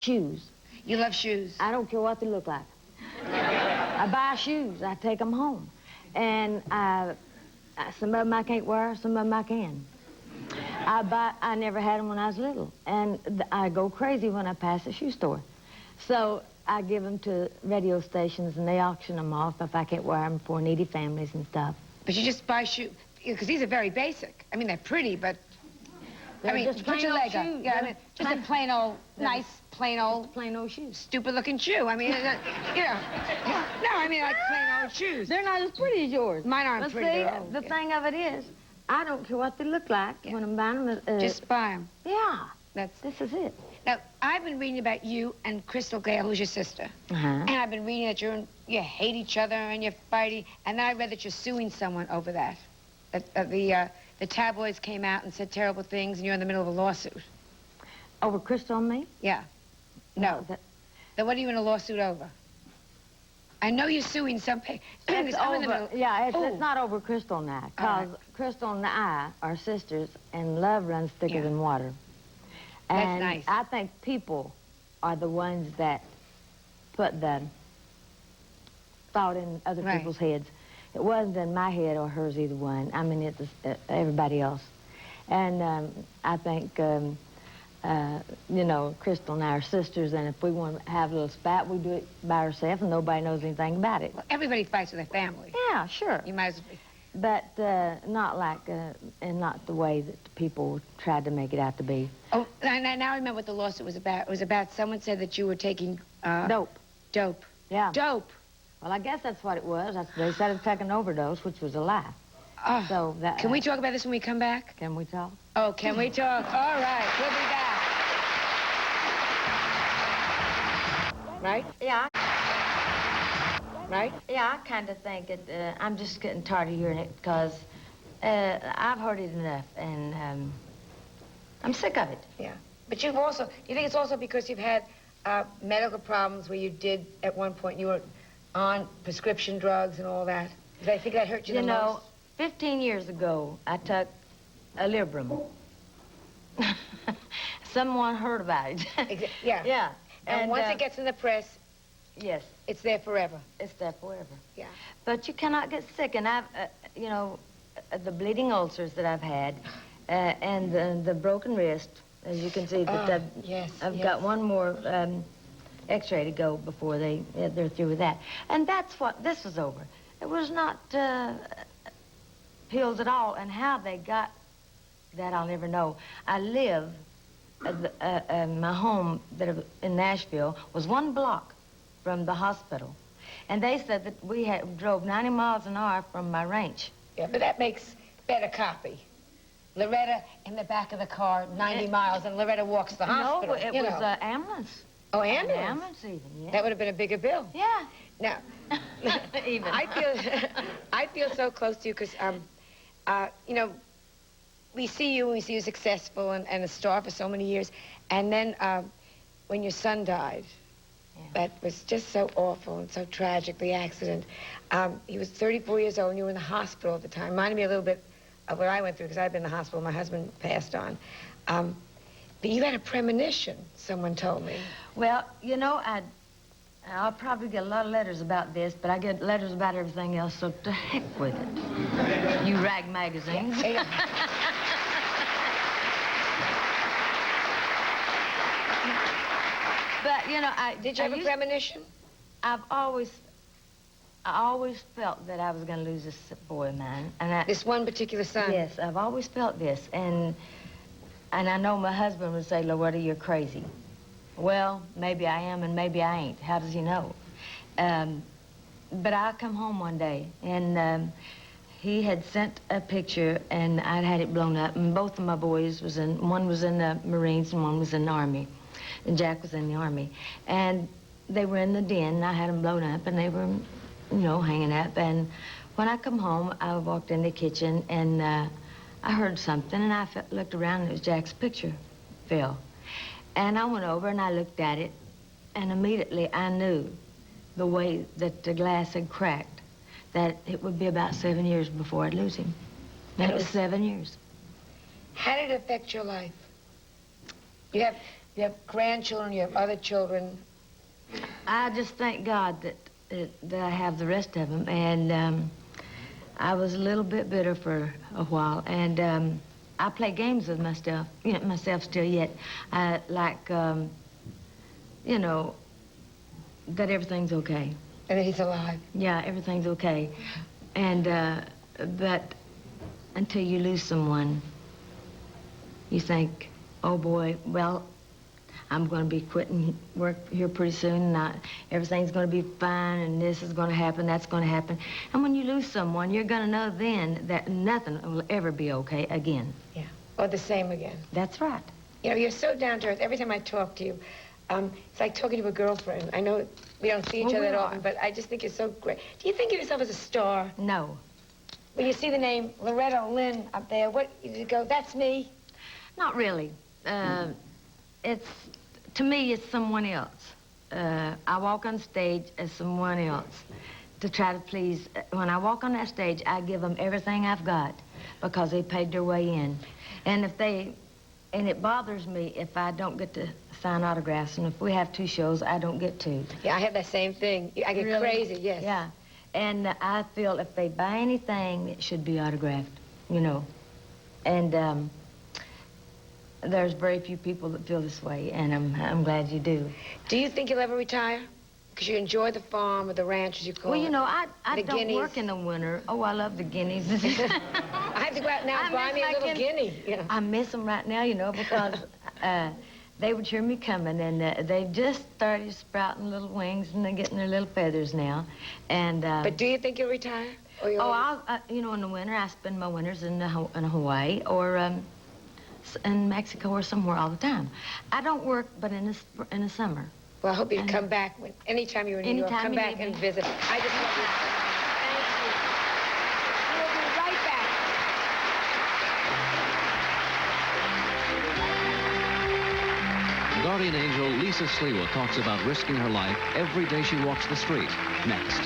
Shoes. You love shoes. I don't care what they look like. I buy shoes. I take them home. And some of them I can't wear, some of them I can. I never had them when I was little. And I go crazy when I pass a shoe store. So I give them to radio stations and they auction them off if I can't wear them for needy families and stuff. But you just buy shoes, because these are very basic. I mean, they're pretty, but... They're I mean, just put your leg up. shoes. Yeah, I mean, just a plain old, nice, plain old... Plain old shoes. Stupid-looking shoe. I mean, you know. No, I mean, like plain old shoes. They're not as pretty as yours. Mine aren't but pretty. See, the thing of it is, I don't care what they look like when I'm buying them. Just buy them. Yeah. This is it. Now, I've been reading about you and Crystal Gale, who's your sister. And I've been reading that you hate each other and you're fighting. And then I read that you're suing someone over that. The tabloids came out and said terrible things, and you're in the middle of a lawsuit. Over Crystal and me? Yeah. No. Then what are you in a lawsuit over? I know you're suing some... It's over. Yeah, it's not over Crystal and I, because Crystal and I are sisters, and love runs thicker than water. And that's nice. I think people are the ones that put the thought in other people's heads. It wasn't in my head or hers, either one. I mean, it's everybody else. And I think, you know, Crystal and I are sisters, and if we want to have a little spat, we do it by ourselves, and nobody knows anything about it. Well, everybody fights with their family. Yeah, sure. You might as well... But not like, and not the way that people tried to make it out to be. Oh, now I remember what the lawsuit was about. It was about someone said that you were taking... Dope. Dope. Yeah. Dope. Well, I guess that's what it was. They said it took an overdose, which was a lie. Oh. So that, can we talk about this when we come back? Can we talk? Oh, can we talk? All right, we'll be back. Right? Yeah. Right? Yeah, I kind of think it, I'm just getting tired of hearing it, because I've heard it enough, and I'm sick of it. Yeah. But you've also, you think it's also because you've had medical problems where you did, at one point, you were on prescription drugs and all that? Did I think that hurt you the most? You know, 15 years ago, I took a Librum. Someone heard about it. Yeah. Yeah. And once it gets in the press, yes, it's there forever. it's there forever. Yeah. But you cannot get sick, and I've, you know, the bleeding ulcers that I've had, and the broken wrist, as you can see, that I've got one more X-ray to go before they're through with that. And that's what this was over. It was not pills at all, and how they got that I'll never know. I live, my home in Nashville was 1 block from the hospital. And they said that we drove 90 miles an hour from my ranch. Yeah, but that makes better copy. Loretta in the back of the car, 90 miles, and Loretta walks to the hospital. No, it was an ambulance. Oh, ambulance? An ambulance even, yeah. That would have been a bigger bill. Yeah. Now, even. I feel so close to you because, you know, we see you successful and a star for so many years. And then when your son died, that was just so awful and so tragic, the accident. He was 34 years old and you were in the hospital at the time. Reminded me a little bit of what I went through because I'd been in the hospital. My husband passed on. But you had a premonition, someone told me. Well, you know, I'll probably get a lot of letters about this, but I get letters about everything else, so to heck with it. You rag magazines. But, you know, Did you have a premonition? I always felt that I was going to lose this boy of mine. And this one particular son? Yes, I've always felt this. And I know my husband would say, Loretta, you're crazy. Well, maybe I am and maybe I ain't. How does he know? But I come home one day, and he had sent a picture, and I'd had it blown up, and both of my boys one was in the Marines and one was in the Army. And Jack was in the Army. And they were in the den, and I had them blown up, and they were, you know, hanging up. And when I come home, I walked in the kitchen, and I heard something, and I looked around, and it was Jack's picture fell. And I went over, and I looked at it, and immediately I knew the way that the glass had cracked, that it would be about 7 years before I'd lose him. And it was 7 years. How did it affect your life? You have You have grandchildren, you have other children. I just thank God that I have the rest of them. And I was a little bit bitter for a while. And I play games with myself still yet. You know, that everything's okay. And that he's alive. Yeah, everything's okay. And, but until you lose someone, you think, oh boy, well, I'm going to be quitting work here pretty soon, and everything's going to be fine, and this is going to happen, that's going to happen. And when you lose someone, you're going to know then that nothing will ever be okay again. Yeah, or the same again. That's right. You know, you're so down to earth. Every time I talk to you, it's like talking to a girlfriend. I know we don't see each other that often, but I just think you're so great. Do you think of yourself as a star? No. When you see the name Loretta Lynn up there, what, you go, that's me? Not really. To me, it's someone else. I walk on stage as someone else to try to please. When I walk on that stage, I give them everything I've got because they paid their way in. And it bothers me if I don't get to sign autographs. And if we have 2 shows, I don't get to. Yeah, I have that same thing. I get Really? crazy, yes. Yeah. And I feel if they buy anything, it should be autographed, you know. And there's very few people that feel this way, and I'm glad you do. Do you think you'll ever retire? Because you enjoy the farm or the ranch, as you call it. Well, you know, I don't guineas. work in the winter. Oh, I love the guineas. I have to go out now and buy me a little guinea. You know. I miss them right now, you know, because they would hear me coming, and they've just started sprouting little wings, and they're getting their little feathers now. And but do you think you'll retire? Or I'll you know, in the winter, I spend my winters in Hawaii or in Mexico or somewhere all the time. I don't work, but in the summer. Well, I hope you'd come back anytime you're in New York. Come back and visit. I just love you. Thank you. We'll be right back. Guardian angel Lisa Sliwa talks about risking her life every day she walks the street. Next.